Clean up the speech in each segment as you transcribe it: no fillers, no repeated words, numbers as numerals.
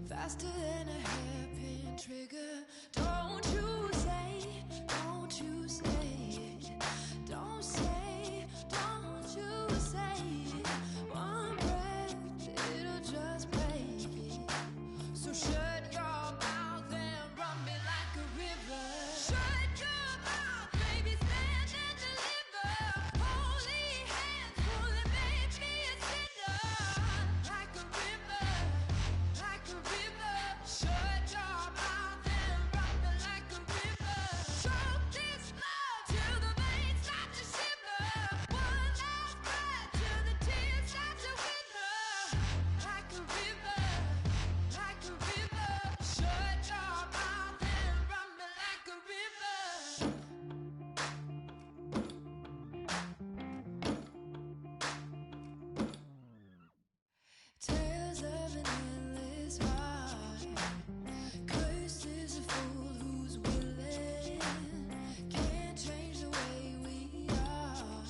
Faster than a hairpin trigger. Don't you say it. Don't you say it. Don't say, don't you say it. One breath, it'll just break it. So shut your mouth and run me like a river. Shut your mouth, baby, stand and deliver. Holy hands, pulling, make me a sinner. Like a river, like a river. Shut your mouth and run me like a river. Choke this love till the veins start to shiver. One last breath till the tears start to wither. Like a river, like a river. Shut your mouth and run me like a river. Tales of an endless ride. Cursed is a fool who's willing. Can't change the way we are.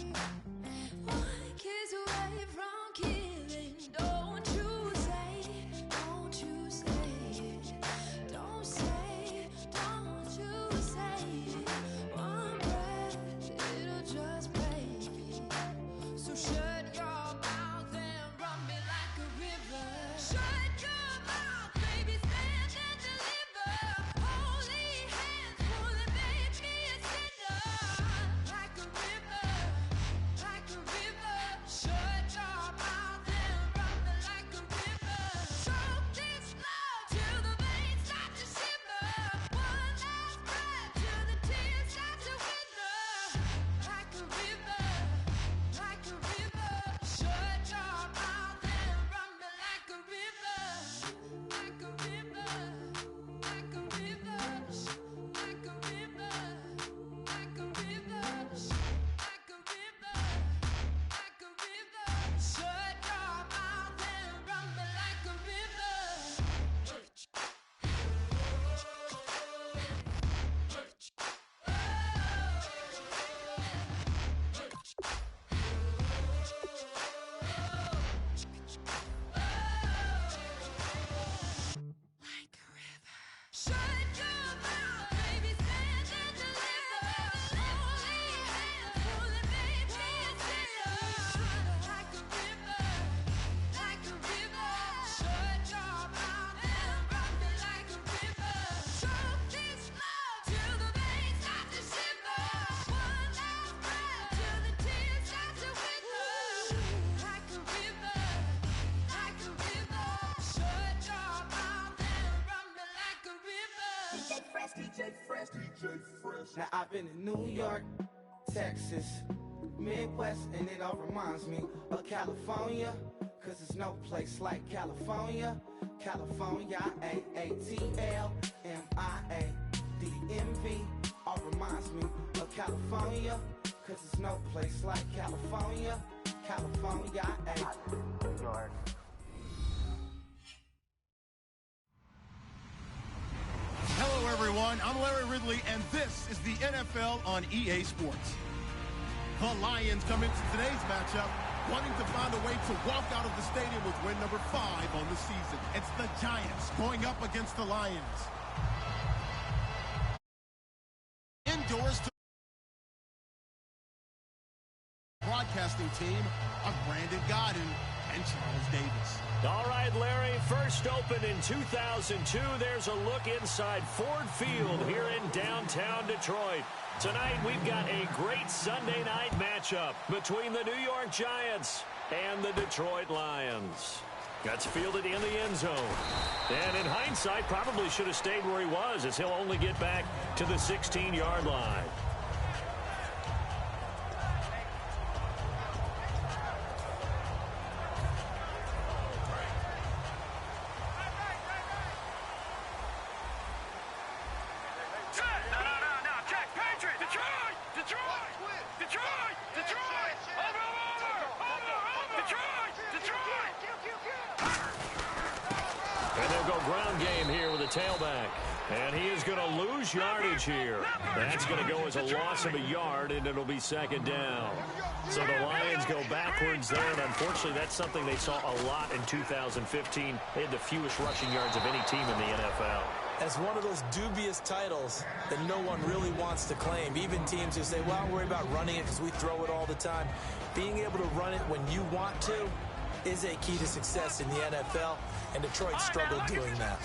One kiss away from killing. Don't you say, don't you say it. Don't say, don't you say it. One breath, it'll just break it. So shut your mouth and run me like a river. Shut your mouth, baby, stand and deliver. Holy hands, pulling, make me a sinner. Like a river, like a river. Shut your mouth and run me like a river. Choke this love till the veins start to shiver. One last breath till the tears start to wither. Like a river, like a river. Shut your mouth and run me like a river. Like a river, like a river. Like a river, like a river. Like a river, like a river. Shut your mouth and run me like a river. Like a river. Shut your mouth, baby, stand and deliver. Holy hands, pulling, make me a sinner. Like a river, like a river. Shut your mouth and run me like a river. Choke this love till the veins start to shiver. One last breath till the tears start to wither. Like a river, like a river. Shut your mouth and run me like a river. DJ Fresh. Now I've been in New York, Texas, Midwest, and it all reminds me of California. Cause there's no place like California. California, AATLMIADMV. All reminds me of California. Cause there's no place like California. California, New York. Hello, everyone. I'm Larry Ridley, and this is the NFL on EA Sports. The Lions come into today's matchup wanting to find a way to walk out of the stadium with win number 5 on the season. It's the Giants going up against the Lions. Indoors to broadcasting team of Brandon Godden and Charles Davis. All right, Larry, first opened in 2002. There's a look inside Ford Field here in downtown Detroit. Tonight, we've got a great Sunday night matchup between the New York Giants and the Detroit Lions. Gets fielded in the end zone. And in hindsight, probably should have stayed where he was, as he'll only get back to the 16-yard line. And they'll go ground game here with a tailback. And he is going to lose yardage here. That's going to go as a loss of a yard, and it'll be second down. So the Lions go backwards there, and unfortunately that's something they saw a lot in 2015. They had the fewest rushing yards of any team in the NFL. That's one of those dubious titles that no one really wants to claim. Even teams who say, well, don't worry about running it because we throw it all the time. Being able to run it when you want to is a key to success in the NFL, and Detroit struggled doing that.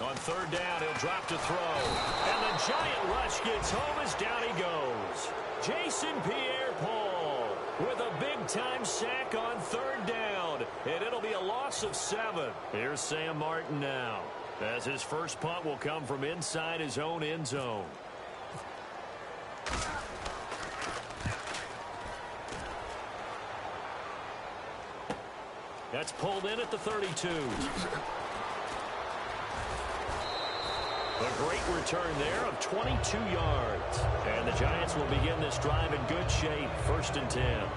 On third down, he'll drop to throw. And the giant rush gets home as down he goes. Jason Pierre-Paul with a big-time sack on third down. And it'll be a loss of 7. Here's Sam Martin now, as his first punt will come from inside his own end zone. That's pulled in at the 32. A great return there of 22 yards. And the Giants will begin this drive in good shape. 1st and 10.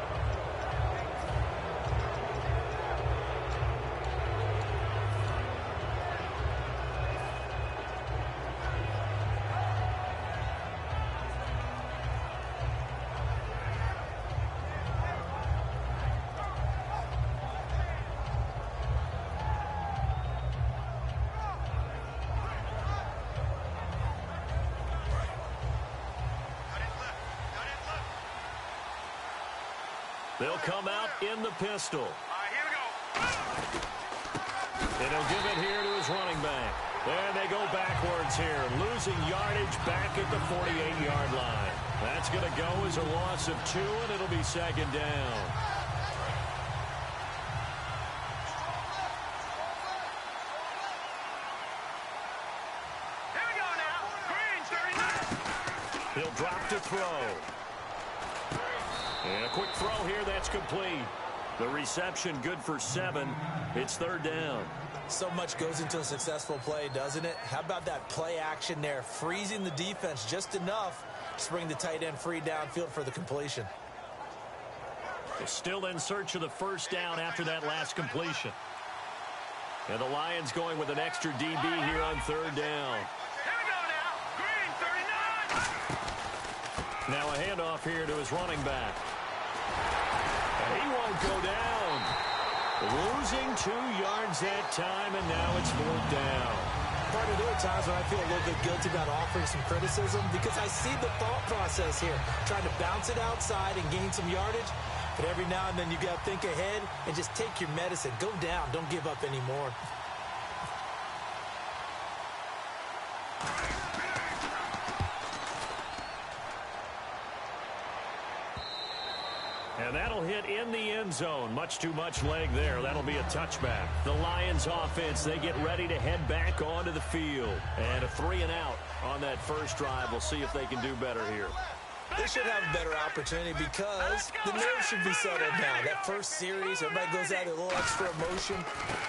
They'll come out in the pistol. Here we go. And he'll give it here to his running back. And they go backwards here, losing yardage back at the 48-yard line. That's going to go as a loss of 2, and it'll be second down. Here we go now. Green, 39. He'll drop to throw. And a quick throw here, that's complete. The reception good for 7. It's third down. So much goes into a successful play, doesn't it? How about that play action there, freezing the defense just enough to bring the tight end free downfield for the completion. They're still in search of the first down after that last completion. And the Lions going with an extra DB here on third down. Here we go now. Green, 39. Now a handoff here to his running back. And he won't go down. Losing 2 yards that time, and now it's 4th down. Partner, there are times when I feel a little bit guilty about offering some criticism because I see the thought process here, trying to bounce it outside and gain some yardage. But every now and then you got to think ahead and just take your medicine. Go down. Don't give up anymore. And that'll hit in the end zone. Much too much leg there. That'll be a touchback. The Lions offense, they get ready to head back onto the field. And a 3 and out on that first drive. We'll see if they can do better here. They should have a better opportunity because the nerves should be settled now. That first series, everybody goes out with a little extra emotion.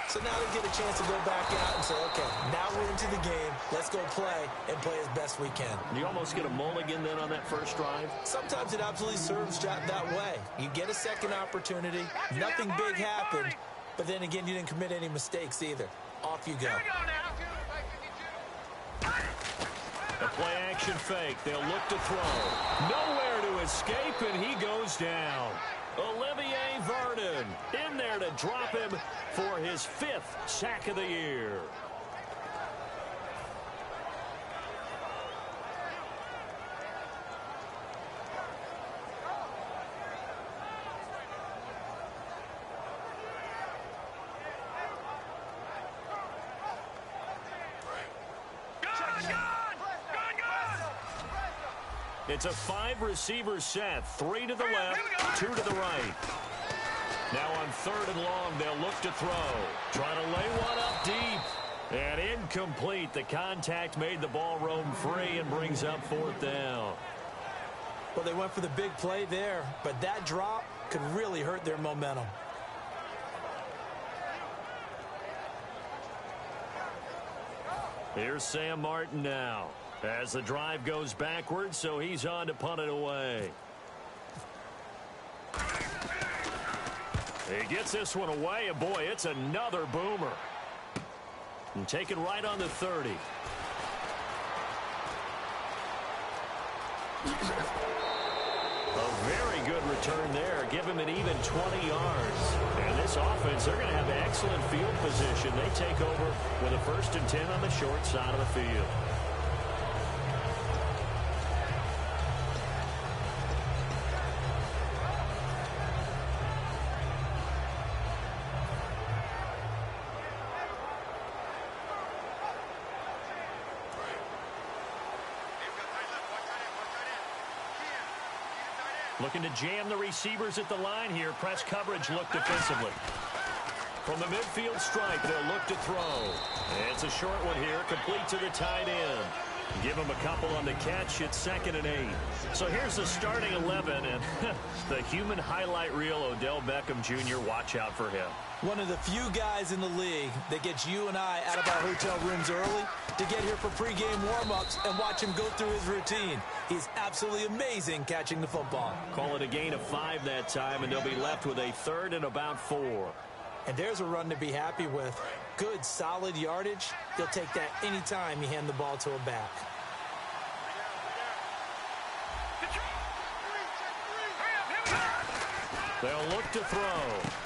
So now they get a chance to go back out and say, okay, now we're into the game. Let's go play and play as best we can. You almost get a mulligan then on that first drive? Sometimes it absolutely serves that way. You get a second opportunity. Nothing big happened. But then again, you didn't commit any mistakes either. Off you go. Here we go now. A play-action fake. They'll look to throw. Nowhere to escape, and he goes down. Olivier Vernon in there to drop him for his 5th sack of the year. It's a 5-receiver set. 3 to the left, 2 to the right. Now on 3rd and long, they'll look to throw. Trying to lay one up deep. And incomplete. The contact made the ball roam free and brings up 4th down. Well, they went for the big play there, but that drop could really hurt their momentum. Here's Sam Martin now. As the drive goes backwards, so he's on to punt it away. He gets this one away, and boy, it's another boomer. And taken right on the 30. A very good return there. Give him an even 20 yards. And this offense, they're going to have excellent field position. They take over with a 1st and 10 on the short side of the field. Looking to jam the receivers at the line here. Press coverage look defensively. From the midfield stripe, they'll look to throw. It's a short one here, complete to the tight end. Give him a couple on the catch. It's 2nd and 8. So here's the starting 11, and the human highlight reel, Odell Beckham Jr., watch out for him. One of the few guys in the league that gets you and I out of our hotel rooms early to get here for pregame warm-ups and watch him go through his routine. He's absolutely amazing catching the football. Call it a gain of 5 that time, and they'll be left with a 3rd and about 4. And there's a run to be happy with. Good, solid yardage. He'll take that anytime you hand the ball to a back. They'll look to throw.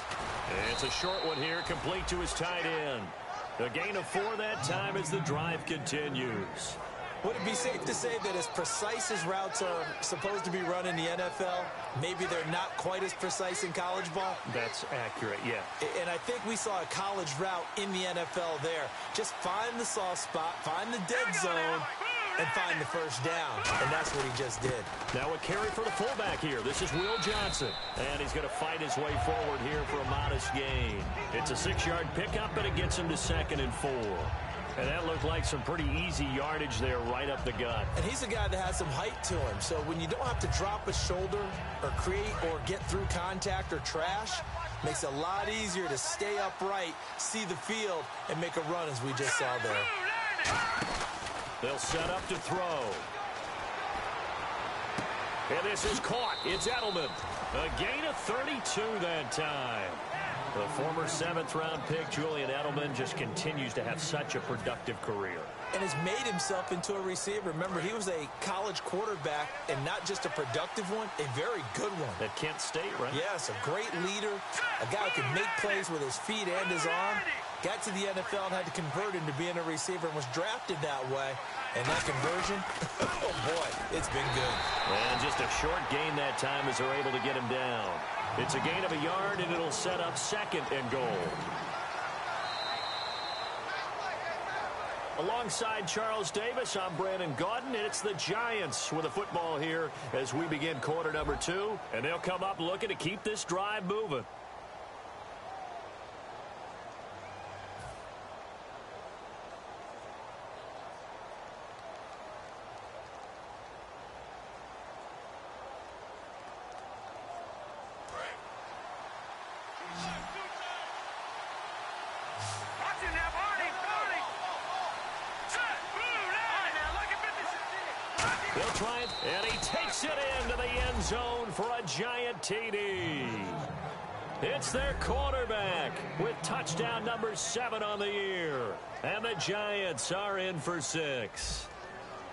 It's a short one here, complete to his tight end. A gain of 4 that time as the drive continues. Would it be safe to say that as precise as routes are supposed to be run in the NFL, maybe they're not quite as precise in college ball? That's accurate, yeah. And I think we saw a college route in the NFL there. Just find the soft spot, find the dead zone, and find the first down. And that's what he just did. Now a carry for the fullback here. This is Will Johnson. And he's going to fight his way forward here for a modest gain. It's a 6-yard pickup, but it gets him to 2nd and 4. And that looked like some pretty easy yardage there right up the gut. And he's a guy that has some height to him. So when you don't have to drop a shoulder or create or get through contact or trash, makes it a lot easier to stay upright, see the field, and make a run as we just saw there. They'll set up to throw. And this is caught. It's Edelman. A gain of 32 that time. The former 7th-round pick, Julian Edelman, just continues to have such a productive career. And has made himself into a receiver. Remember, he was a college quarterback, and not just a productive one, a very good one. At Kent State, right? Yes, a great leader, a guy who could make plays with his feet and his arm. Got to the NFL and had to convert into being a receiver and was drafted that way. And that conversion, oh boy, it's been good. And just a short gain that time as they're able to get him down. It's a gain of a yard, and it'll set up 2nd and goal. Alongside Charles Davis, I'm Brandon Gaudin, and it's the Giants with a football here as we begin quarter number 2. And they'll come up looking to keep this drive moving. They'll try it, and he takes it into the end zone for a giant TD. It's their quarterback with touchdown number 7 on the year. And the Giants are in for 6.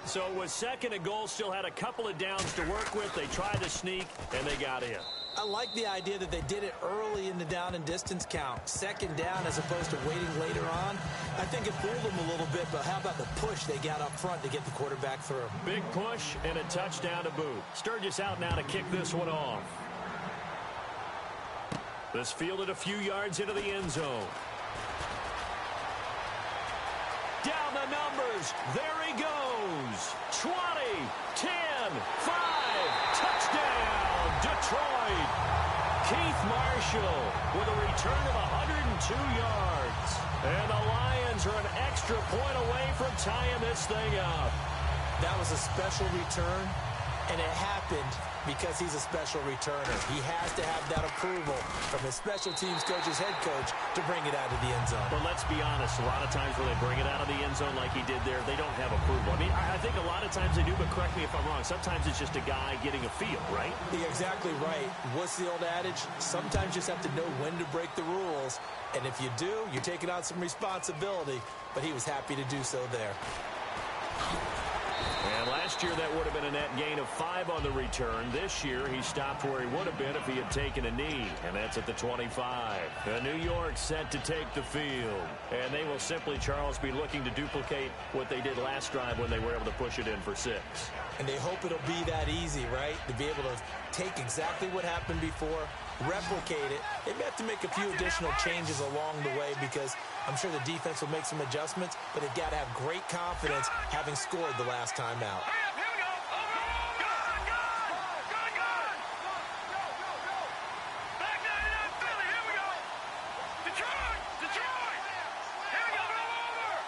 So with 2nd and goal, still had a couple of downs to work with. They tried to sneak, and they got in. I like the idea that they did it early in the down and distance count. 2nd down as opposed to waiting later on. I think it fooled them a little bit, but how about the push they got up front to get the quarterback through? Big push and a touchdown to boot. Sturgis out now to kick this one off. This fielded a few yards into the end zone. Down the numbers. There he goes. 20, 10, 5, touchdown. Detroit. Keith Marshall with a return of 102 yards. And the Lions are an extra point away from tying this thing up. That was a special return, And it happened because he's a special returner. He has to have that approval from his special teams coach's head coach to bring it out of the end zone. But let's be honest, a lot of times when they bring it out of the end zone like he did there, they don't have approval. I mean, I think a lot of times they do, but correct me if I'm wrong. Sometimes it's just a guy getting a feel, right? You're exactly right. What's the old adage? Sometimes you just have to know when to break the rules. And if you do, you're taking on some responsibility. But he was happy to do so there. And last year, that would have been a net gain of 5 on the return. This year, he stopped where he would have been if he had taken a knee, and that's at the 25. New York set to take the field. And they will simply, Charles, be looking to duplicate what they did last drive when they were able to push it in for 6. And they hope it'll be that easy, right? To be able to take exactly what happened before, replicate it. They may have to make a few additional changes along the way because I'm sure the defense will make some adjustments, but they've got to have great confidence having scored the last time out. Here we go. Back 99 Philly. Here we go. Detroit. Here we go.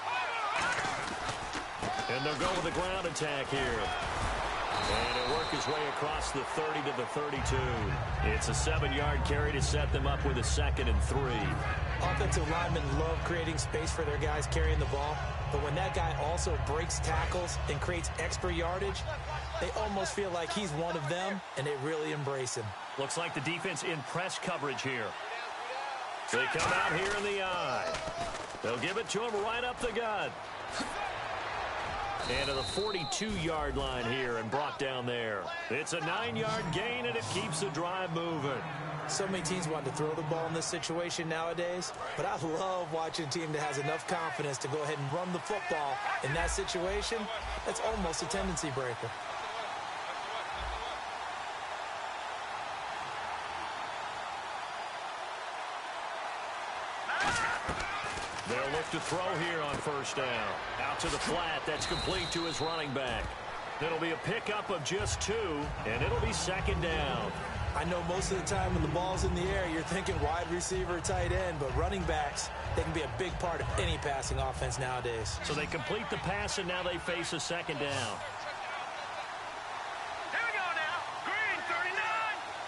Over. And they'll go with the ground attack here. And it'll work his way across the 30 to the 32. It's a 7-yard carry to set them up with a 2nd and 3. Offensive linemen love creating space for their guys carrying the ball, but when that guy also breaks tackles and creates extra yardage, they almost feel like he's one of them, and they really embrace him. Looks like the defense in press coverage here. They come out here in the eye. They'll give it to him right up the gut. And to the 42-yard line here and brought down there. It's a 9-yard gain, and it keeps the drive moving. So many teams want to throw the ball in this situation nowadays, but I love watching a team that has enough confidence to go ahead and run the football in that situation. That's almost a tendency breaker. They'll look to throw here on first down. Out to the flat. That's complete to his running back. It'll be a pickup of just 2, and it'll be 2nd down. I know most of the time when the ball's in the air, you're thinking wide receiver, tight end, but running backs, they can be a big part of any passing offense nowadays. So they complete the pass, and now they face a 2nd down. Here we go now. Green 39.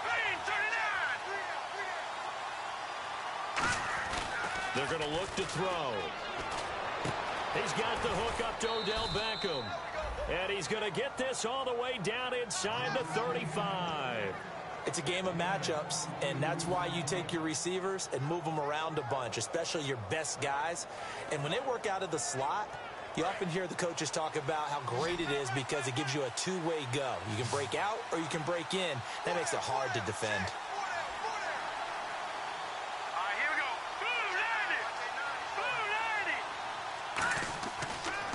Green 39. They're going to look to throw. He's got the hook up to Odell Beckham. And he's going to get this all the way down inside the 35. It's a game of matchups, and that's why you take your receivers and move them around a bunch, especially your best guys. And when they work out of the slot, you often hear the coaches talk about how great it is because it gives you a two-way go. You can break out or you can break in. That makes it hard to defend. All right, here we go. Blue 90. Blue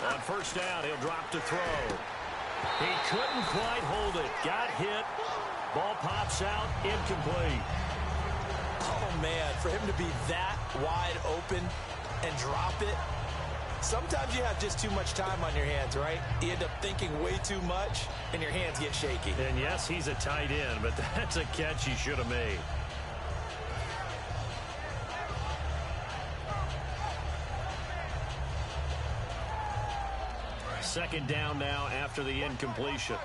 90. On first down, he'll drop to throw. He couldn't quite hold it. Got hit. Ball pops out, incomplete. Oh, man, for him to be that wide open and drop it, sometimes you have just too much time on your hands, right? You end up thinking way too much, and your hands get shaky. And yes, he's a tight end, but that's a catch he should have made. Second down now after the incompletion.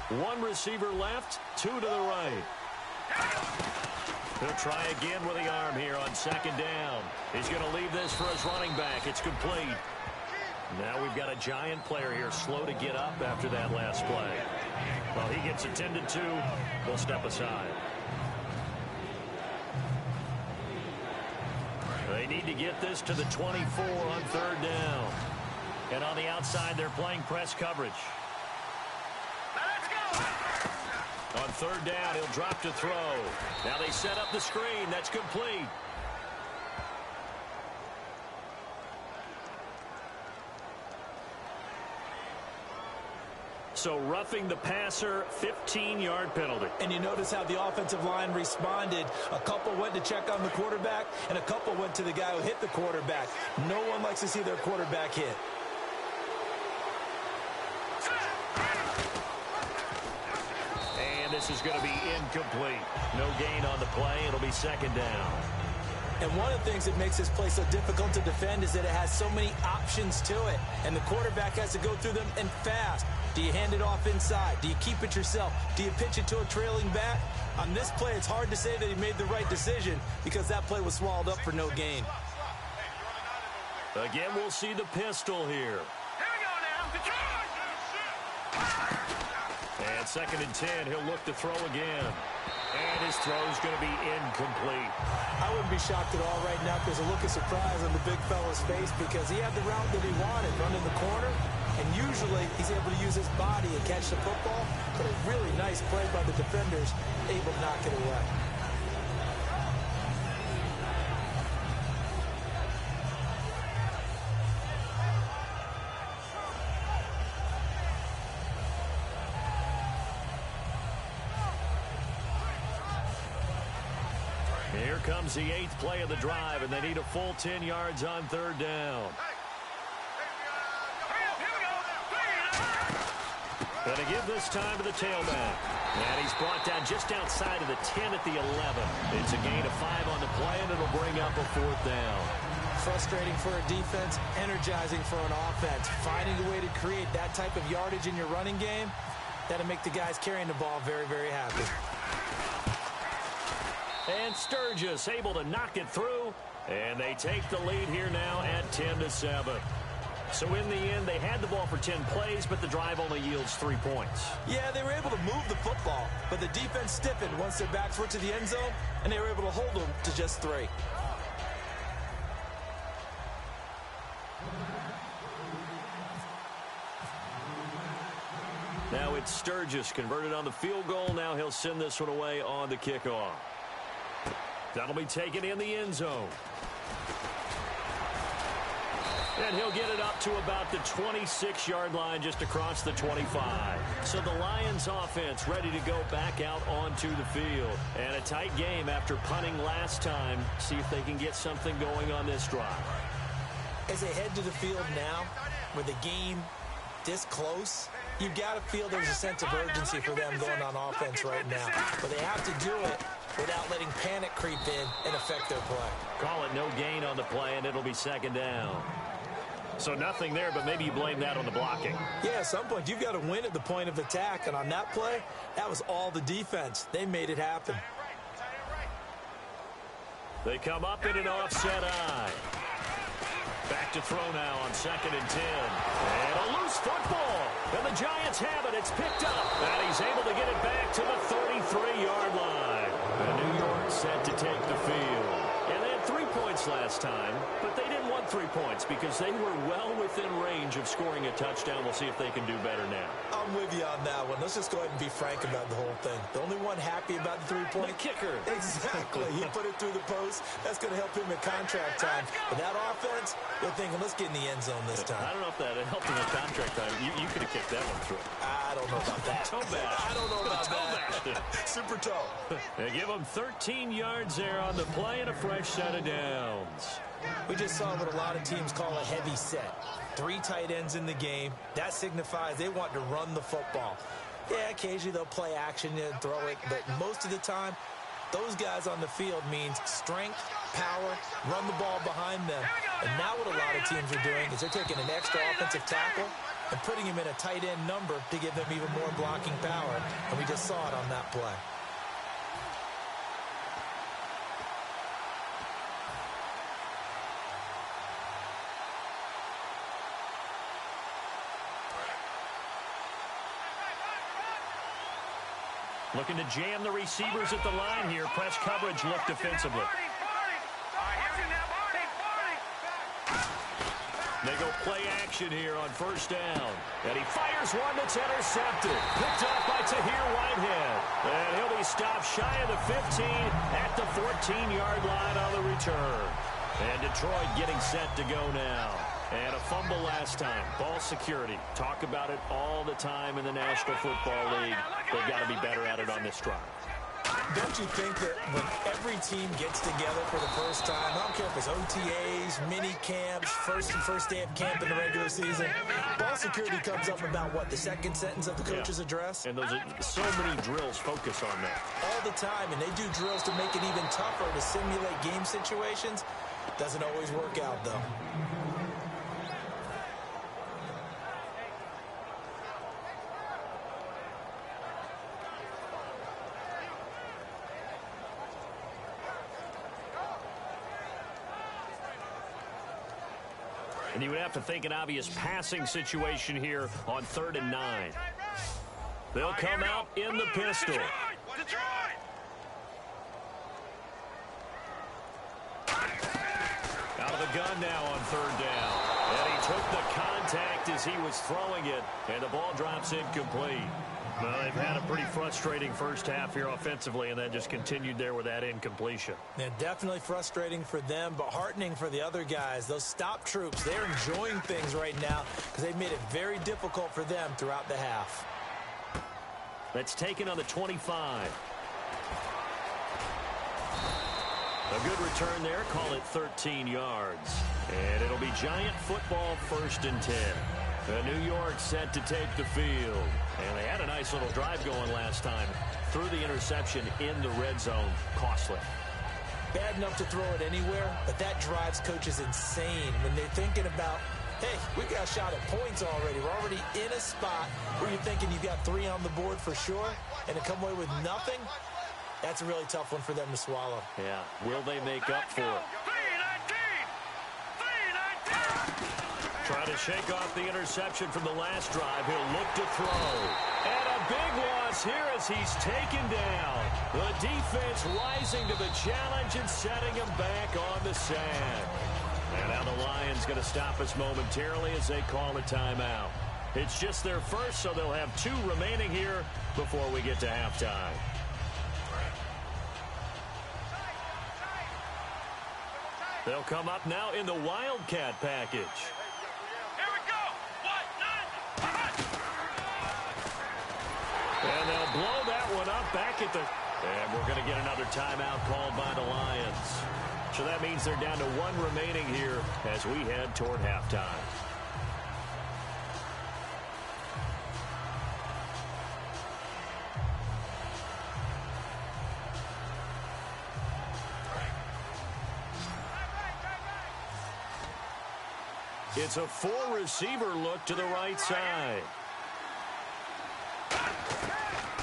1 receiver left, 2 to the right. He'll try again with the arm here on 2nd down. He's going to leave this for his running back. It's complete. Now we've got a giant player here slow to get up after that last play. While he gets attended to, we'll step aside. They need to get this to the 24 on 3rd down. And on the outside, they're playing press coverage. On 3rd down, he'll drop to throw. Now they set up the screen. That's complete. So roughing the passer, 15-yard penalty. And you notice how the offensive line responded. A couple went to check on the quarterback, and a couple went to the guy who hit the quarterback. No one likes to see their quarterback hit. And this is going to be incomplete. No gain on the play. It'll be 2nd down. And one of the things that makes this play so difficult to defend is that it has so many options to it. And the quarterback has to go through them and fast. Do you hand it off inside? Do you keep it yourself? Do you pitch it to a trailing back? On this play, it's hard to say that he made the right decision because that play was swallowed up for no gain. Again, we'll see the pistol here. Here we go now. Detroit! And 2nd and 10, he'll look to throw again. And his throw's going to be incomplete. I wouldn't be shocked at all right now if there's a look of surprise on the big fella's face because he had the route that he wanted, running the corner. And usually he's able to use his body and catch the football. But a really nice play by the defenders, able to knock it away. Here comes the 8th play of the drive, and they need a full 10 yards on 3rd down. Going to give this time to the tailback. And he's brought down just outside of the 10 at the 11. It's a gain of 5 on the play, and it'll bring up a 4th down. Frustrating for a defense, energizing for an offense. Finding a way to create that type of yardage in your running game, that'll make the guys carrying the ball very, very happy. And Sturgis able to knock it through, and they take the lead here now at 10-7. So in the end, they had the ball for 10 plays, but the drive only yields 3 points. Yeah, they were able to move the football, but the defense stiffened once their backs were to the end zone, and they were able to hold them to just 3. Now it's Sturgis converted on the field goal. Now he'll send this one away on the kickoff. That'll be taken in the end zone. And he'll get it up to about the 26-yard line, just across the 25. So the Lions offense ready to go back out onto the field. And a tight game after punting last time. See if they can get something going on this drive. As they head to the field now, with the game this close, you've got to feel there's a sense of urgency for them going on offense right now. But they have to do it without letting panic creep in and affect their play. Call it no gain on the play, and it'll be 2nd down. So nothing there, but maybe you blame that on the blocking. Yeah, at some point, you've got to win at the point of attack. And on that play, that was all the defense. They made it happen. They come up in an offset eye. Back to throw now on 2nd and 10. And a loose football. And the Giants have it. It's picked up. And he's able to get it back to the 33-yard line. And New York set to take the field. And they had 3 points last time, but they didn't want 3 points because they were well within range of scoring a touchdown. We'll see if they can do better now. I'm with you on that one. Let's just go ahead and be frank about the whole thing. The only one happy about the 3-point. The kicker. Exactly. He put it through the post. That's going to help him in contract time. But that offense, they're thinking, let's get in the end zone this time. I don't know if that helped him in contract time. You could have kicked that one through. I don't know about that. Toe bash. I don't know about Toe that. Super toe. They give him 13 yards there on the play and a fresh set of downs. We just saw what a lot of teams call a heavy set. 3 tight ends in the game. That signifies they want to run the football. Yeah, occasionally they'll play action and throw it, but most of the time, those guys on the field means strength, power, run the ball behind them. And now what a lot of teams are doing is they're taking an extra offensive tackle and putting him in a tight end number to give them even more blocking power. And we just saw it on that play. Looking to jam the receivers at the line here. Press coverage look defensively. They go play action here on 1st down. And he fires one that's intercepted. Picked up by Tahir Whitehead. And he'll be stopped shy of the 15 at the 14-yard line on the return. And Detroit getting set to go now. And a fumble last time. Ball security. Talk about it all the time in the National Football League. They've got to be better at it on this drive. Don't you think that when every team gets together for the first time, I don't care if it's OTAs, mini camps, first day of camp in the regular season, ball security comes up about, what, the second sentence of the coach's address? And those are so many drills focus on that. All the time, and they do drills to make it even tougher to simulate game situations. Doesn't always work out, though. And you would have to think an obvious passing situation here on 3rd and 9. They'll come out in the pistol. Out of the gun now on 3rd down. And he took the contact as he was throwing it, and the ball drops incomplete. Well, they've had a pretty frustrating first half here offensively, and then just continued there with that incompletion. Yeah, definitely frustrating for them, but heartening for the other guys. Those stop troops, they're enjoying things right now because they've made it very difficult for them throughout the half. That's taken on the 25. A good return there, call it 13 yards. And it'll be Giant football 1st and 10. New York set to take the field. And they had a nice little drive going last time. Threw the interception in the red zone. Costly. Bad enough to throw it anywhere, but that drives coaches insane when they're thinking about, hey, we got a shot at points already. We're already in a spot where you're thinking you've got 3 on the board for sure, and to come away with nothing, that's a really tough one for them to swallow. Yeah. Will they make up for it? Try to shake off the interception from the last drive. He'll look to throw. And a big loss here as he's taken down. The defense rising to the challenge and setting him back on the sand. And now the Lions going to stop us momentarily as they call a timeout. It's just their first, so they'll have 2 remaining here before we get to halftime. They'll come up now in the Wildcat package. And they'll blow that one up back at the... And we're going to get another timeout called by the Lions. So that means they're down to 1 remaining here as we head toward halftime. It's a 4-receiver look to the right side.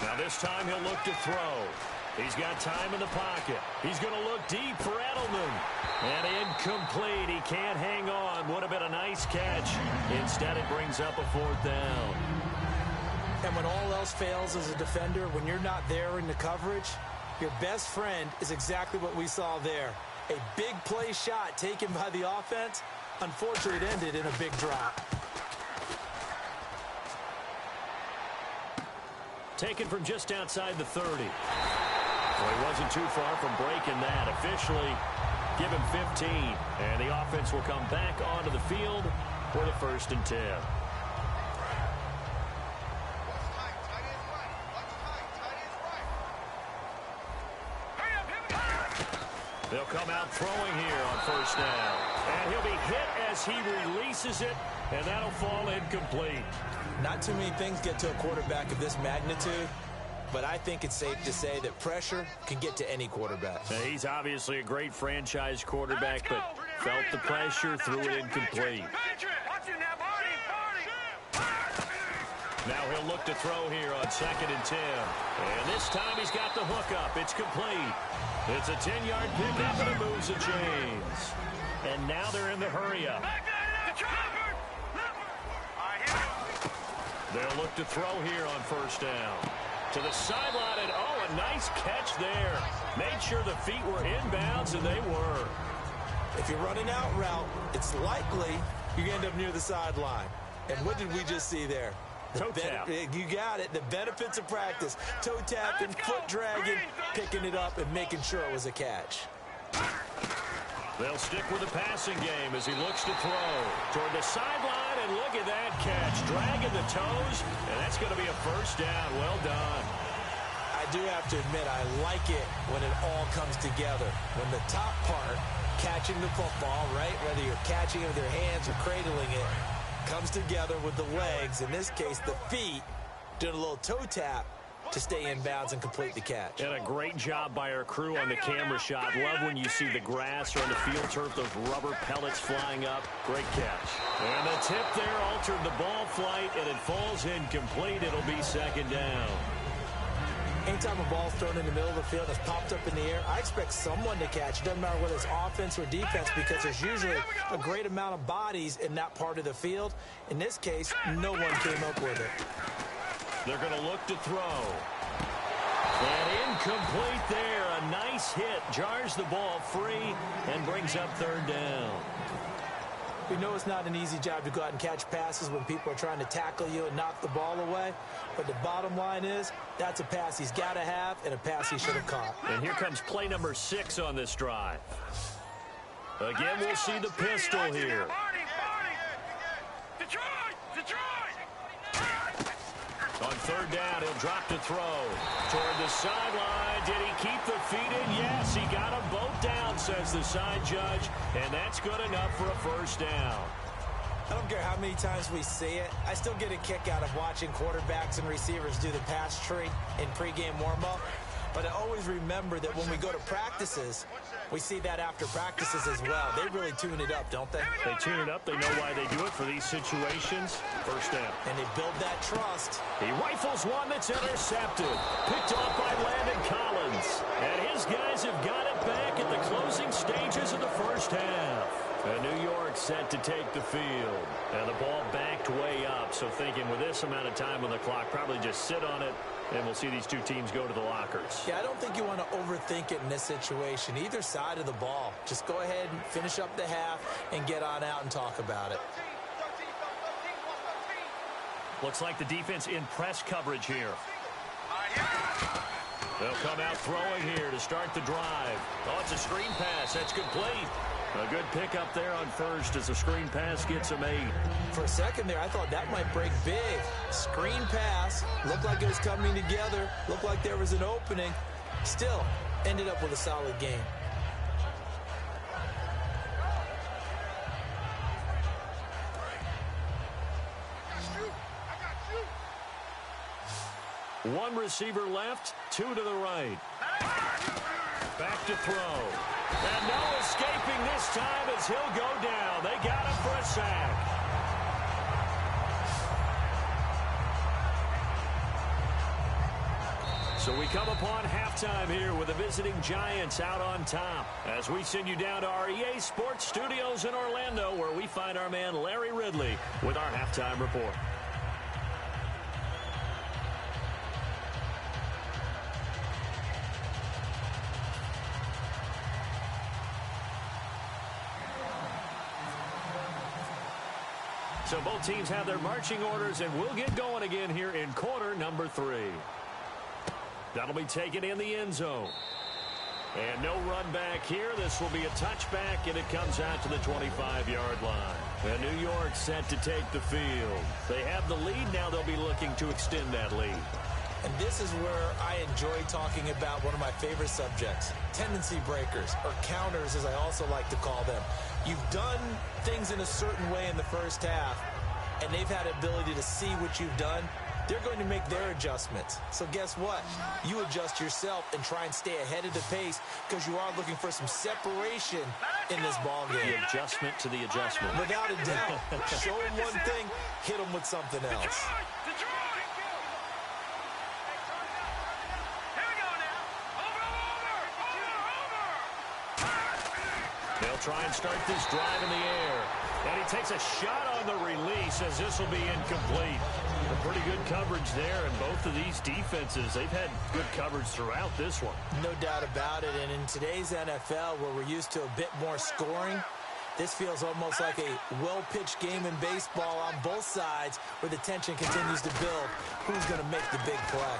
Now this time he'll look to throw. He's got time in the pocket. He's going to look deep for Edelman. And incomplete. He can't hang on. Would have been a nice catch. Instead, it brings up a 4th down. And when all else fails as a defender, when you're not there in the coverage, your best friend is exactly what we saw there. A big play shot taken by the offense. Unfortunately, it ended in a big drop. Taken from just outside the 30. Well, he wasn't too far from breaking that. Officially, give him 15. And the offense will come back onto the field for the 1st and 10. They'll come out throwing here on 1st down. And he'll be hit as he releases it, and that'll fall incomplete. Not too many things get to a quarterback of this magnitude, but I think it's safe to say that pressure can get to any quarterback. Now, he's obviously a great franchise quarterback, but felt the pressure, threw it incomplete. Now he'll look to throw here on 2nd and 10. And this time he's got the hook up. It's complete. It's a 10-yard pickup, and it moves the chains. And now they're in the hurry-up. They'll look to throw here on 1st down. To the sideline, and a nice catch there. Made sure the feet were inbounds, and they were. If you're running out route, it's likely you're going to end up near the sideline. And what did we just see there? Toe tap. You got it. The benefits of practice. Toe tapping, foot dragging, picking it up, and making sure it was a catch. They'll stick with the passing game as he looks to throw toward the sideline, and look at that catch. Dragging the toes, and that's going to be a 1st down. Well done. I do have to admit, I like it when it all comes together. When the top part, catching the football, right, whether you're catching it with your hands or cradling it, comes together with the legs, in this case the feet, doing a little toe tap to stay in bounds and complete the catch. And a great job by our crew on the camera shot. Love when you see the grass or on the field turf, those rubber pellets flying up. Great catch. And the tip there altered the ball flight, and it falls incomplete. It'll be second down. Anytime a ball's thrown in the middle of the field and it's popped up in the air, I expect someone to catch. It doesn't matter whether it's offense or defense, because there's usually a great amount of bodies in that part of the field. In this case, no one came up with it. They're going to look to throw. And incomplete there. A nice hit. Jars the ball free and brings up third down. We know it's not an easy job to go out and catch passes when people are trying to tackle you and knock the ball away. But the bottom line is, that's a pass he's got to have and a pass he should have caught. And here comes play number 6 on this drive. Again, we'll see the pistol here. On third down, he'll drop to throw. Toward the sideline. Did he keep the feet in? Yes, he got them both down, says the side judge. And that's good enough for a first down. I don't care how many times we see it. I still get a kick out of watching quarterbacks and receivers do the pass tree in pregame warm-up. But I always remember that when we go to practices, we see that after practices as well. They really tune it up, don't they? They tune it up. They know why they do it for these situations. First down. And they build that trust. He rifles one that's intercepted. Picked off by Landon Collins. And his guys have got it back at the closing stages of the first half. And New York set to take the field. And the ball backed way up. So thinking with this amount of time on the clock, probably just sit on it. And we'll see these two teams go to the lockers. Yeah, I don't think you want to overthink it in this situation. Either side of the ball. Just go ahead and finish up the half and get on out and talk about it. Looks like the defense in press coverage here. They'll come out throwing here to start the drive. Oh, it's a screen pass. That's complete. A good pickup there on first as the screen pass gets him 8. For a second there, I thought that might break big. Screen pass. Looked like it was coming together. Looked like there was an opening. Still, ended up with a solid game. One receiver left, 2 to the right. Back to throw. And no escaping this time as he'll go down. They got him for a sack. So we come upon halftime here with the visiting Giants out on top as we send you down to our EA Sports Studios in Orlando, where we find our man Larry Ridley with our halftime report. So both teams have their marching orders, and we'll get going again here in quarter number 3. That'll be taken in the end zone. And no run back here. This will be a touchback, and it comes out to the 25-yard line. And New York set to take the field. They have the lead. Now they'll be looking to extend that lead. And this is where I enjoy talking about one of my favorite subjects, tendency breakers, or counters as I also like to call them. You've done things in a certain way in the first half, and they've had the ability to see what you've done. They're going to make their adjustments. So guess what? You adjust yourself and try and stay ahead of the pace because you are looking for some separation in this ball game. The adjustment to the adjustment. Without a doubt. Show them one thing, hit them with something else. They'll try and start this drive in the air. And he takes a shot on the release as this will be incomplete. A pretty good coverage there, and both of these defenses, they've had good coverage throughout this one. No doubt about it, and in today's NFL, where we're used to a bit more scoring, this feels almost like a well-pitched game in baseball on both sides where the tension continues to build. Who's going to make the big play?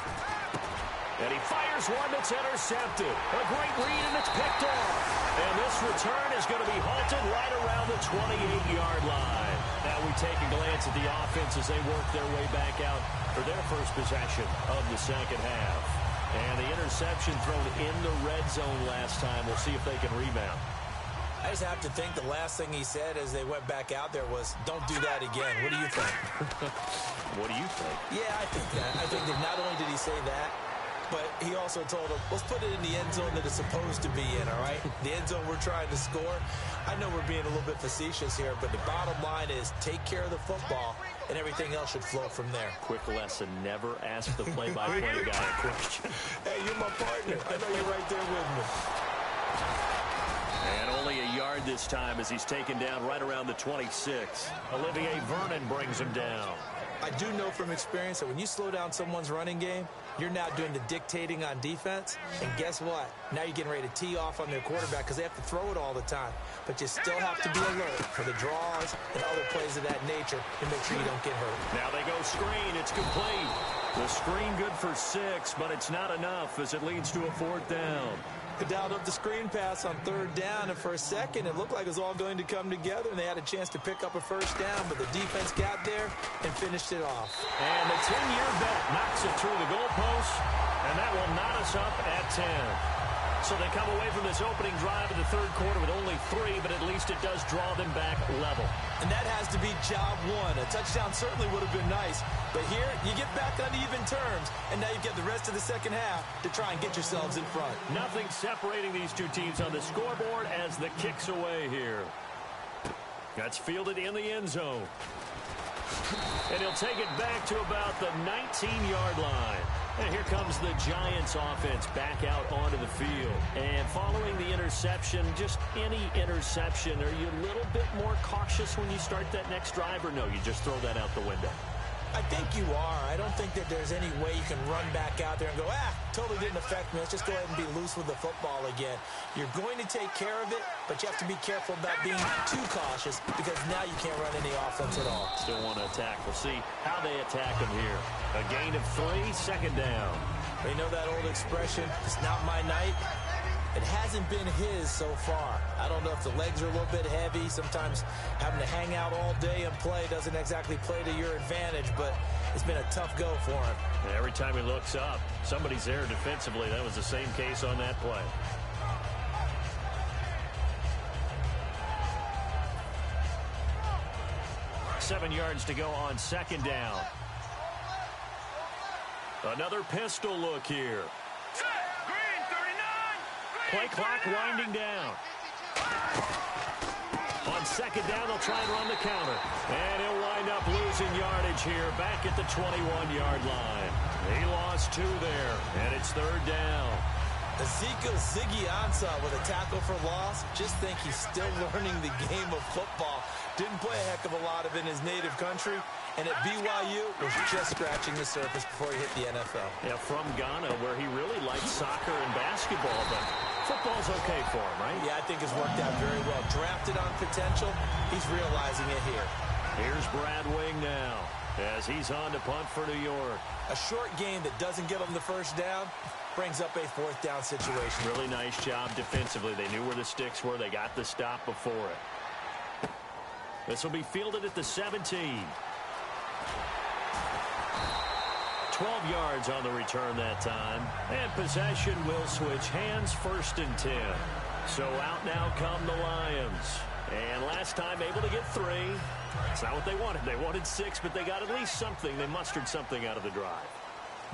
And he fires one that's intercepted. A great read, and it's picked off. And this return is going to be halted right around the 28-yard line. Now we take a glance at the offense as they work their way back out for their first possession of the second half. And the interception thrown in the red zone last time. We'll see if they can rebound. I just have to think the last thing he said as they went back out there was, don't do that again. What do you think? What do you think? Yeah, I think that. I think that not only did he say that, but he also told him, let's put it in the end zone that it's supposed to be in, all right? The end zone we're trying to score. I know we're being a little bit facetious here, but the bottom line is take care of the football, and everything else should flow from there. Quick lesson, never ask the play-by-play guy a question. Hey, you're my partner. I know you're right there with me. And only a yard this time as he's taken down right around the 26. Olivier Vernon brings him down. I do know from experience that when you slow down someone's running game, you're now doing the dictating on defense. And guess what? Now you're getting ready to tee off on their quarterback because they have to throw it all the time. But you still have to be alert for the draws and other plays of that nature to make sure you don't get hurt. Now they go screen. It's complete. The screen good for 6, but it's not enough as it leads to a 4th down. They dialed up the screen pass on 3rd down, and for a second it looked like it was all going to come together, and they had a chance to pick up a 1st down, but the defense got there and finished it off. And the 10-year bet knocks it through the goalpost, and that will knot us up at 10. So they come away from this opening drive in the 3rd quarter with only 3, but at least it does draw them back level. And that has to be job 1. A touchdown certainly would have been nice, but here you get back on even terms, and now you get the rest of the second half to try and get yourselves in front. Nothing separating these two teams on the scoreboard as the kick's away here. That's fielded in the end zone. And he'll take it back to about the 19-yard line. And here comes the Giants offense back out onto the field. And following the interception, just any interception, are you a little bit more cautious when you start that next drive, or no, you just throw that out the window? I think you are. I don't think that there's any way you can run back out there and go, totally didn't affect me. Let's just go ahead and be loose with the football again. You're going to take care of it, but you have to be careful about being too cautious because now you can't run any offense at all. Still want to attack. We'll see how they attack him here. A gain of 3, 2nd down. You know that old expression, it's not my night? It hasn't been his so far. I don't know if the legs are a little bit heavy. Sometimes having to hang out all day and play doesn't exactly play to your advantage, but it's been a tough go for him. And every time he looks up, somebody's there defensively. That was the same case on that play. Seven yards to go on 2nd down. Another pistol look here. Play clock winding down. On 2nd down, they'll try and run the counter. And he'll wind up losing yardage here back at the 21-yard line. He lost 2 there, and it's 3rd down. Ezekiel Ziggy Ansah with a tackle for loss. Just think he's still learning the game of football. Didn't play a heck of a lot of it in his native country. And at BYU, was just scratching the surface before he hit the NFL. Yeah, from Ghana, where he really liked soccer and basketball, but football's okay for him, right? Yeah, I think it's worked out very well. Drafted on potential, he's realizing it here. Here's Brad Wing now as he's on to punt for New York. A short game that doesn't give him the 1st down brings up a 4th down situation. Really nice job defensively. They knew where the sticks were. They got the stop before it. This will be fielded at the 17. 12 yards on the return that time. And possession will switch hands, 1st and 10. So out now come the Lions. And last time able to get 3. It's not what they wanted. They wanted 6, but they got at least something. They mustered something out of the drive.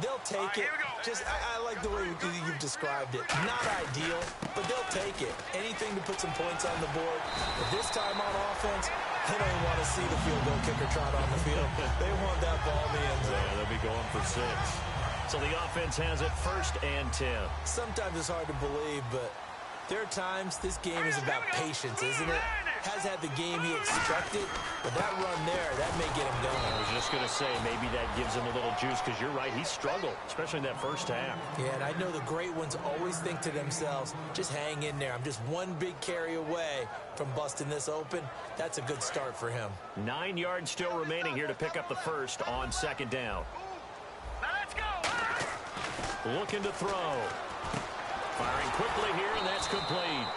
They'll take it. I like the way you've described it. Not ideal, but they'll take it. Anything to put some points on the board. But this time on offense, they don't even want to see the field goal kicker trot on the field. They want that ball in the end zone. Yeah, they'll be going for 6. So the offense has it 1st and 10. Sometimes it's hard to believe, but there are times this game is about patience, isn't it? Has had the game he expected, but that run there, that may get him going. I was just going to say, maybe that gives him a little juice, because you're right, he struggled, especially in that 1st half. Yeah, and I know the great ones always think to themselves, just hang in there. I'm just one big carry away from busting this open. That's a good start for him. 9 yards still remaining here to pick up the 1st on 2nd down. Let's go. Looking to throw. Firing quickly here, and that's complete.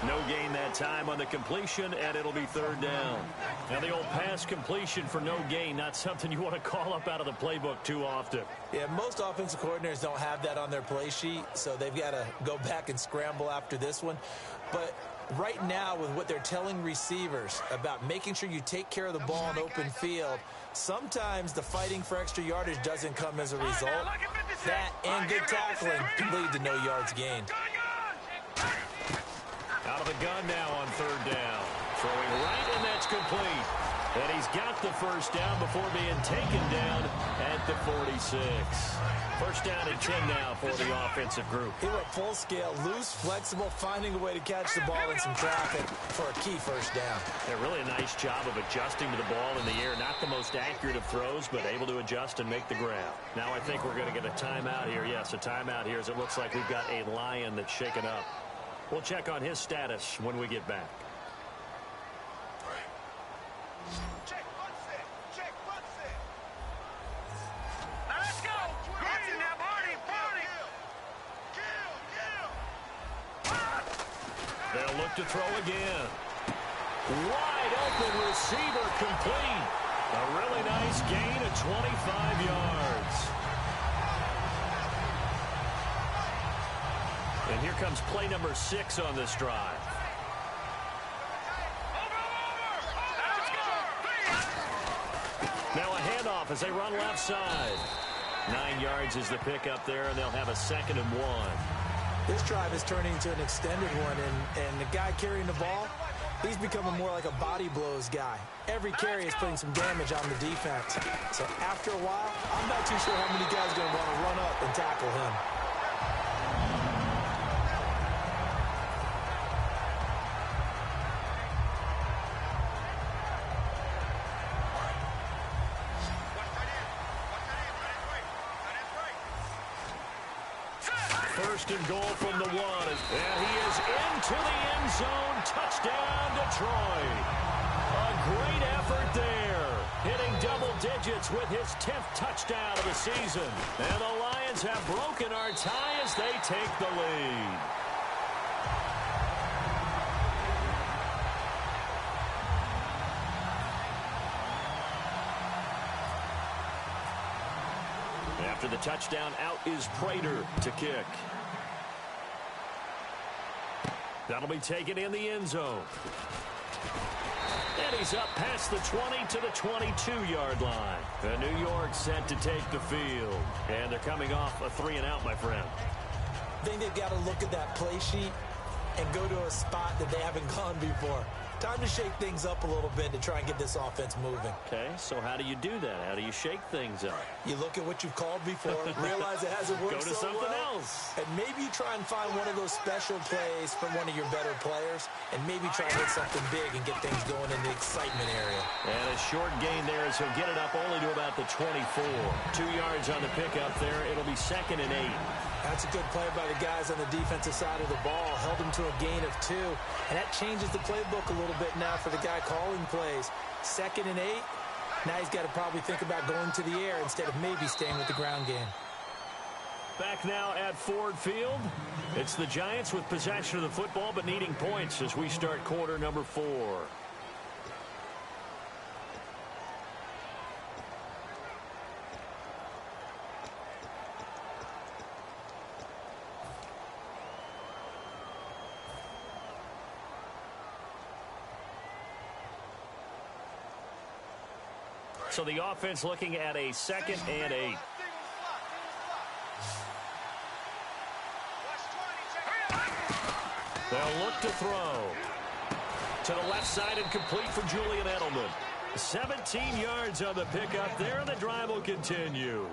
No gain that time on the completion, and it'll be third down. Now, the old pass completion for no gain, not something you want to call up out of the playbook too often. Yeah, most offensive coordinators don't have that on their play sheet, so they've got to go back and scramble after this one. But right now, with what they're telling receivers about making sure you take care of the ball in open field, sometimes the fighting for extra yardage doesn't come as a result. That and good tackling can lead to no yards gained. Out of the gun now on third down. Throwing right, and that's complete. And he's got the first down before being taken down at the 46. First down and 10 now for the offensive group. He went full scale, loose, flexible, finding a way to catch the ball in some traffic for a key first down. Yeah, really a nice job of adjusting to the ball in the air. Not the most accurate of throws, but able to adjust and make the grab. Now I think we're going to get a timeout here. Yes, a timeout here as it looks like we've got a Lion that's shaken up. We'll check on his status when we get back. Check, one set. Check, one set. Now let's go. Marty, now, Marty. Kill. They'll look to throw again. Wide open receiver complete. A really nice gain of 25 yards. And here comes play number 6 on this drive. Now a handoff as they run left side. 9 yards is the pickup there, and they'll have a 2nd and 1. This drive is turning into an extended one, and the guy carrying the ball, he's becoming more like a body blows guy. Every carry is putting some damage on the defense. So after a while, I'm not too sure how many guys are going to want to run up and tackle him. First and goal from the 1. And he is into the end zone. Touchdown, Detroit. A great effort there. Hitting double digits with his 10th touchdown of the season. And the Lions have broken our tie as they take the lead. After the touchdown, out is Prater to kick. That'll be taken in the end zone. And he's up past the 20 to the 22-yard line. And New York set to take the field. And they're coming off a 3-and-out, my friend. I think they've got to look at that play sheet and go to a spot that they haven't gone before. Time to shake things up a little bit to try and get this offense moving. Okay, so how do you do that? How do you shake things up? You look at what you've called before, realize it hasn't worked Go to so something well, else. and maybe you try and find one of those special plays from one of your better players, and maybe try and hit something big and get things going in the excitement area. And a short gain there as he'll get it up only to about the 24. 2 yards on the pickup there. It'll be 2nd and 8. That's a good play by the guys on the defensive side of the ball. Held him to a gain of 2. And that changes the playbook a little bit now for the guy calling plays. 2nd and 8. Now he's got to probably think about going to the air instead of maybe staying with the ground game. Back now at Ford Field. It's the Giants with possession of the football but needing points as we start quarter number 4. So the offense looking at a 2nd and 8. They'll look to throw. To the left side and complete for Julian Edelman. 17 yards on the pickup there, and the drive will continue.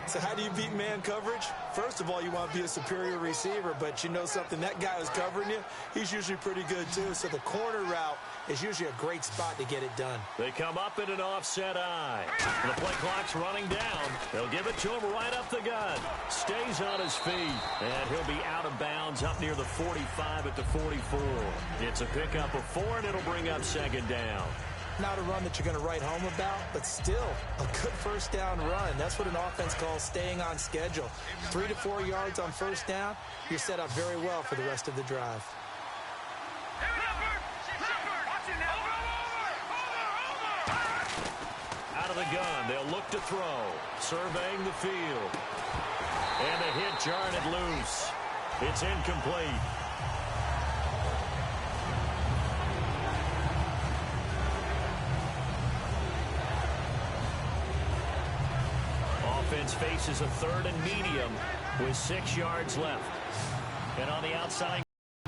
So how do you beat man coverage? First of all, you want to be a superior receiver, but you know something, that guy who's covering you, he's usually pretty good too. So the corner route is usually a great spot to get it done. They come up in an offset eye. The play clock's running down. They'll give it to him right up the gut. Stays on his feet, and he'll be out of bounds up near the 45 at the 44. It's a pickup of 4, and it'll bring up 2nd down. Not a run that you're going to write home about, but still a good first down run. That's what an offense calls staying on schedule. 3 to 4 yards on first down, you're set up very well for the rest of the drive. the gun. They'll look to throw. Surveying the field. And a hit jarring it loose. It's incomplete. Offense faces a 3rd and medium with 6 yards left. And on the outside,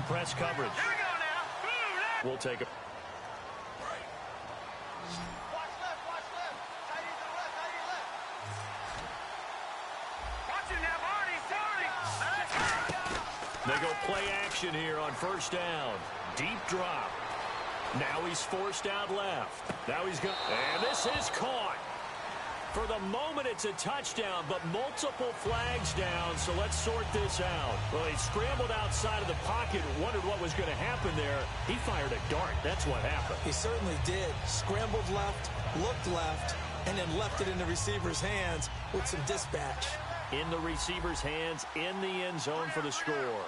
press coverage. Here we go now. We'll take it. Watch left, watch left. Tight end to the left, tight end left. Watch it now, Marty. They go play action here on 1st down. Deep drop. Now he's forced out left. Now he's going. And this is caught. For the moment, it's a touchdown, but multiple flags down, so let's sort this out. Well, he scrambled outside of the pocket, wondered what was going to happen there. He fired a dart. That's what happened. He certainly did. Scrambled left, looked left, and then left it in the receiver's hands with some dispatch. In the receiver's hands, in the end zone for the score.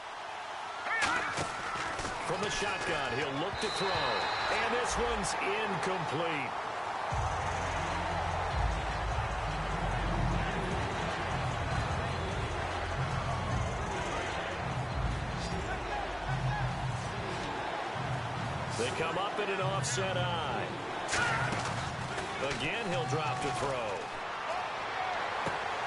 From the shotgun, he'll look to throw. And this one's incomplete. They come up in an offset eye. Again, he'll drop to throw.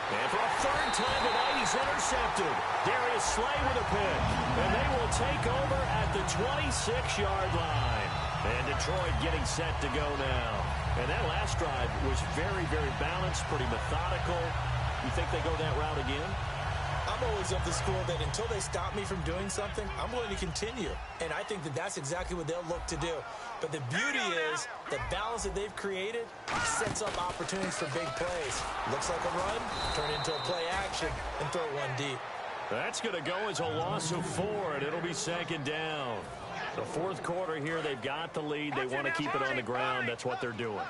And for a 3rd time tonight, he's intercepted. Darius Slay with a pick. And they will take over at the 26-yard line. And Detroit getting set to go now. And that last drive was very, very balanced, pretty methodical. You think they go that route again? I'm always of the school that until they stop me from doing something, I'm going to continue. And I think that that's exactly what they'll look to do. But the beauty is the balance that they've created sets up opportunities for big plays. Looks like a run, turn into a play action, and throw one deep. That's going to go as a loss of 4, and it'll be 2nd down. The 4th quarter here, they've got the lead. They want to keep it on the ground. That's what they're doing.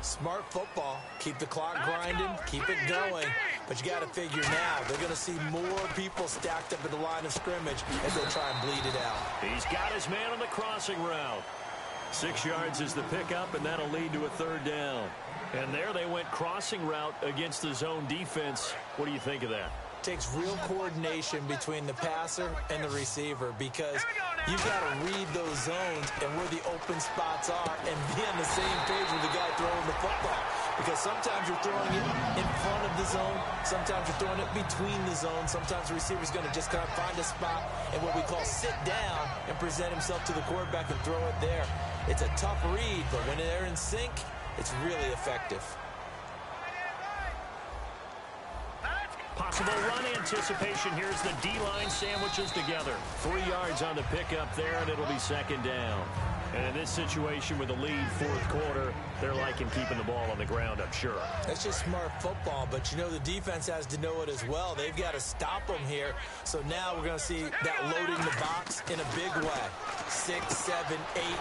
Smart football. Keep the clock grinding. Keep it going. But you got to figure now, they're going to see more people stacked up at the line of scrimmage as they try and bleed it out. He's got his man on the crossing route. 6 yards is the pickup, and that'll lead to a 3rd down. And there they went crossing route against the zone defense. What do you think of that? Takes real coordination between the passer and the receiver because you've got to read those zones and where the open spots are and be on the same page with the guy throwing the football. Because sometimes you're throwing it in front of the zone. Sometimes you're throwing it between the zones. Sometimes the receiver's going to just kind of find a spot and what we call sit down and present himself to the quarterback and throw it there. It's a tough read, but when they're in sync, it's really effective. Possible run anticipation. Here's the D-line sandwiches together. 3 yards on the pickup there, and it'll be 2nd down. And in this situation with the lead 4th quarter, they're liking keeping the ball on the ground, I'm sure. That's just smart football, but you know the defense has to know it as well. They've got to stop them here. So now we're going to see that loading the box in a big way. 6, 7, 8, 9,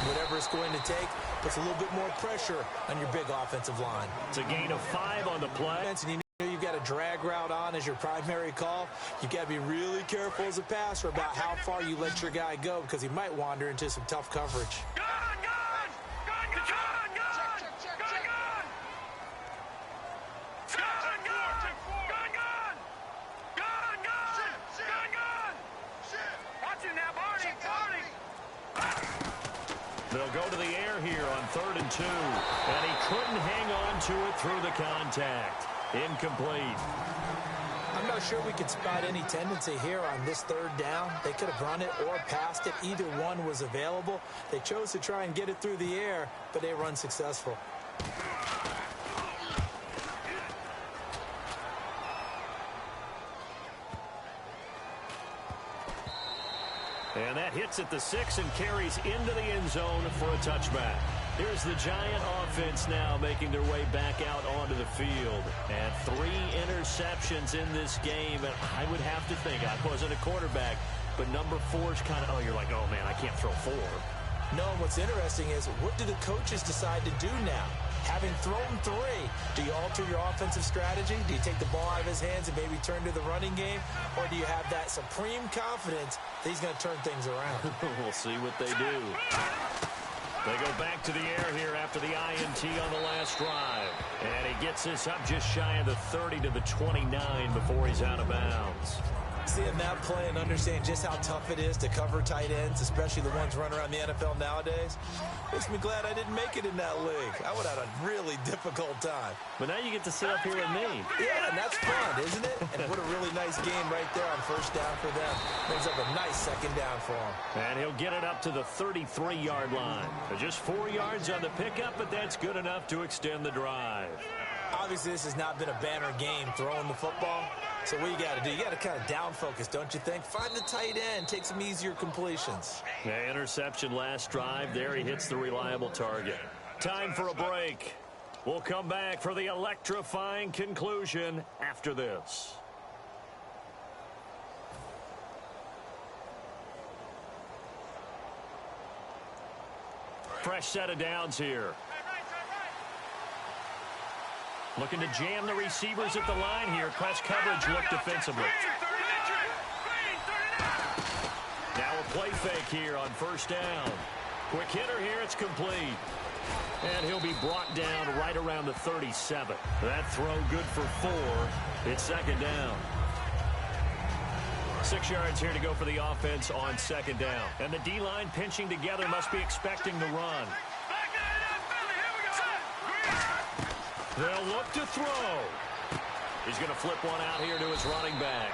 whatever it's going to take, puts a little bit more pressure on your big offensive line. It's a gain of 5 on the play. You've got a drag route on as your primary call. You've got to be really careful as a passer about how far you let your guy go because he might wander into some tough coverage. Gun! Watch it now, Barney! They'll go to the air here on 3rd and 2. And he couldn't hang on to it through the contact. Incomplete. I'm not sure we could spot any tendency here on this 3rd down. They could have run it or passed it. Either one was available. They chose to try and get it through the air, but they were unsuccessful. And that hits at the 6 and carries into the end zone for a touchback. Here's the Giant offense now making their way back out onto the field. And 3 interceptions in this game. And I would have to think, I wasn't a quarterback, but number 4 is kind of, you're like, oh, man, I can't throw 4. No, what's interesting is what do the coaches decide to do now? Having thrown 3, do you alter your offensive strategy? Do you take the ball out of his hands and maybe turn to the running game? Or do you have that supreme confidence that he's going to turn things around? We'll see what they do. They go back to the air here after the INT on the last drive. And he gets this up just shy of the 30 to the 29 before he's out of bounds. Seeing that play and understand just how tough it is to cover tight ends, especially the ones running around the NFL nowadays, makes me glad I didn't make it in that league. I would have had a really difficult time. But now you get to sit up here with me. Yeah, and that's fun, isn't it? And what a really nice game right there on first down for them. Brings up a nice second down for him. And he'll get it up to the 33-yard line. Just 4 yards on the pickup, but that's good enough to extend the drive. Obviously, this has not been a banner game throwing the football. So what you got to do, you got to kind of down focus, don't you think? Find the tight end, take some easier completions. Yeah, interception last drive. There he hits the reliable target. Time for a break. We'll come back for the electrifying conclusion after this. Fresh set of downs here. Looking to jam the receivers at the line here. Press coverage look defensively. Now a play fake here on first down. Quick hitter here. It's complete. And he'll be brought down right around the 37. That throw good for 4. It's second down. 6 yards here to go for the offense on second down. And the D-line pinching together must be expecting the run. They'll look to throw. He's going to flip one out here to his running back.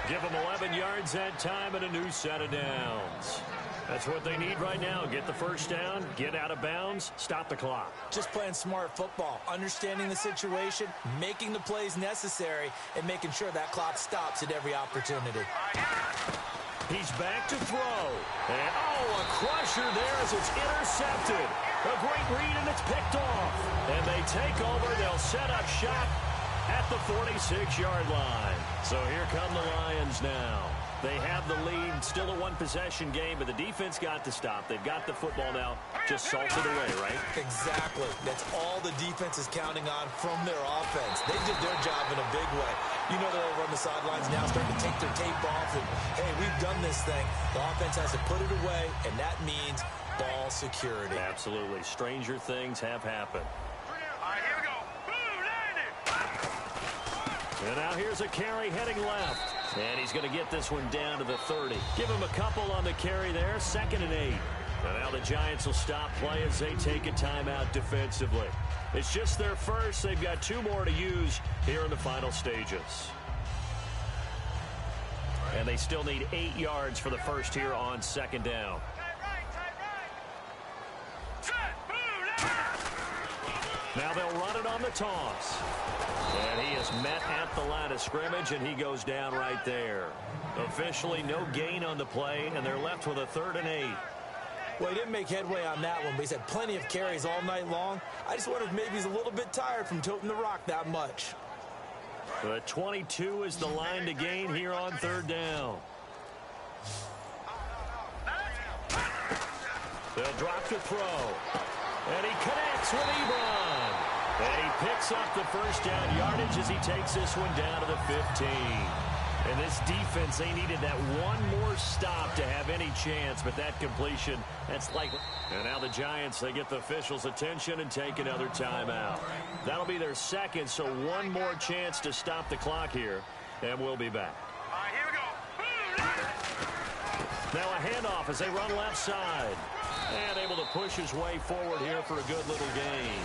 Give him 11 yards that time and a new set of downs. That's what they need right now. Get the first down, get out of bounds, stop the clock. Just playing smart football, understanding the situation, making the plays necessary, and making sure that clock stops at every opportunity. He's back to throw. And, a crusher there as it's intercepted. A great read, and it's picked off. And they take over. They'll set up shop at the 46-yard line. So here come the Lions now. They have the lead, still a one-possession game, but the defense got to stop. They've got the football now, just salt it away, right? Exactly. That's all the defense is counting on from their offense. They did their job in a big way. You know they're over on the sidelines now, starting to take their tape off, and, hey, we've done this thing. The offense has to put it away, and that means ball security. Absolutely. Stranger things have happened. All right, here we go. Boom, landed. And now here's a carry heading left. And he's going to get this one down to the 30. Give him a couple on the carry there. 2nd and 8. And now the Giants will stop play as they take a timeout defensively. It's just their first. They've got 2 more to use here in the final stages. And they still need 8 yards for the first here on second down. Now they'll run it on the toss. And he is met at the line of scrimmage, and he goes down right there. Officially no gain on the play, and they're left with a 3rd and 8. Well, he didn't make headway on that one, but he's had plenty of carries all night long. I just wonder if maybe he's a little bit tired from toting the rock that much. The 22 is the line to gain here on 3rd down. They'll drop to throw. And he connects with Ebron. And he picks up the first down yardage as he takes this one down to the 15. And this defense, they needed that one more stop to have any chance, but that completion, that's likely. And now the Giants, they get the officials' attention and take another timeout. That'll be their second, so one more chance to stop the clock here, and we'll be back. All right, here we go. Now a handoff as they run left side. And able to push his way forward here for a good little gain.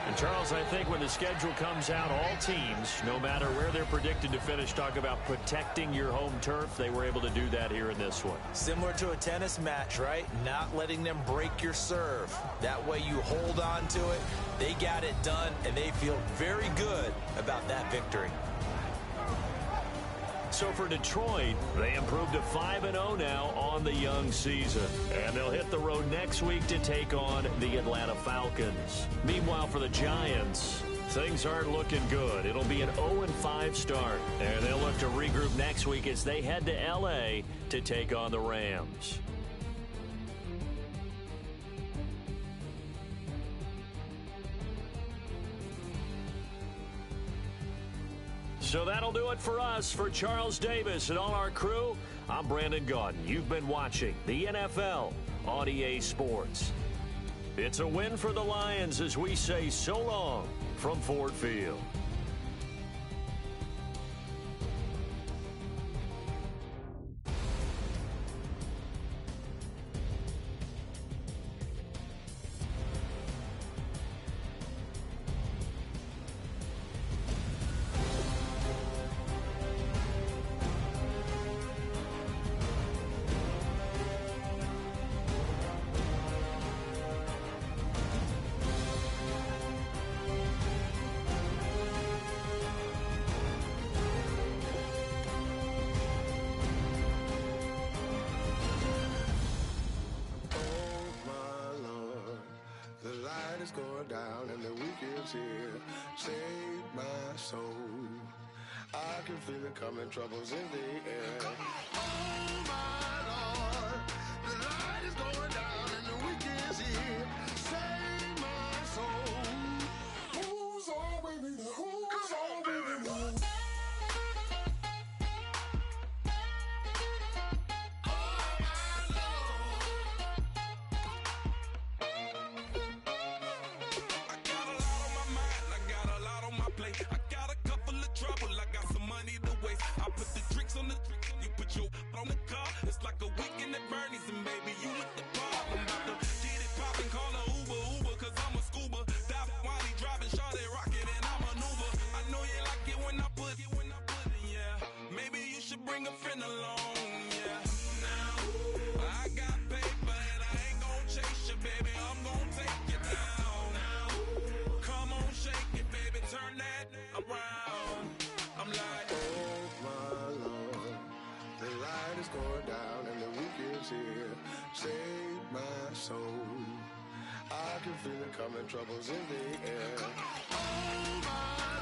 And, Charles, I think when the schedule comes out, all teams, no matter where they're predicted to finish, talk about protecting your home turf. They were able to do that here in this one. Similar to a tennis match, right? Not letting them break your serve. That way you hold on to it. They got it done, and they feel very good about that victory. So for Detroit, they improved to 5-0 now on the young season. And they'll hit the road next week to take on the Atlanta Falcons. Meanwhile, for the Giants, things aren't looking good. It'll be an 0-5 start. And they'll look to regroup next week as they head to L.A. to take on the Rams. So that'll do it for us. For Charles Davis and all our crew, I'm Brandon Gaudin. You've been watching the NFL on EA Sports. It's a win for the Lions as we say so long from Ford Field. Going down and the weekend's here. Save my soul. I can feel it coming, troubles in the air. Oh my Lord, the light is going down and the weekend's here. Save my soul. Who's all with me? Who's all with me? On the car, it's like a weekend at Bernie's, and baby, you look the part. I'm about to get it poppin', call a Uber, cause I'm a scuba. Dive while he driving, shawty rockin', and I maneuver. I know you like it when I put it, yeah. Maybe you should bring a friend along, yeah. Now, I got paper, and I ain't gon' chase you, baby, I'm gon' take you down. Now, come on, shake it, baby, turn that around. I'm like, oh my Lord, the light is going down and the weekend's here. Save my soul. I can feel it coming, troubles in the air. Oh my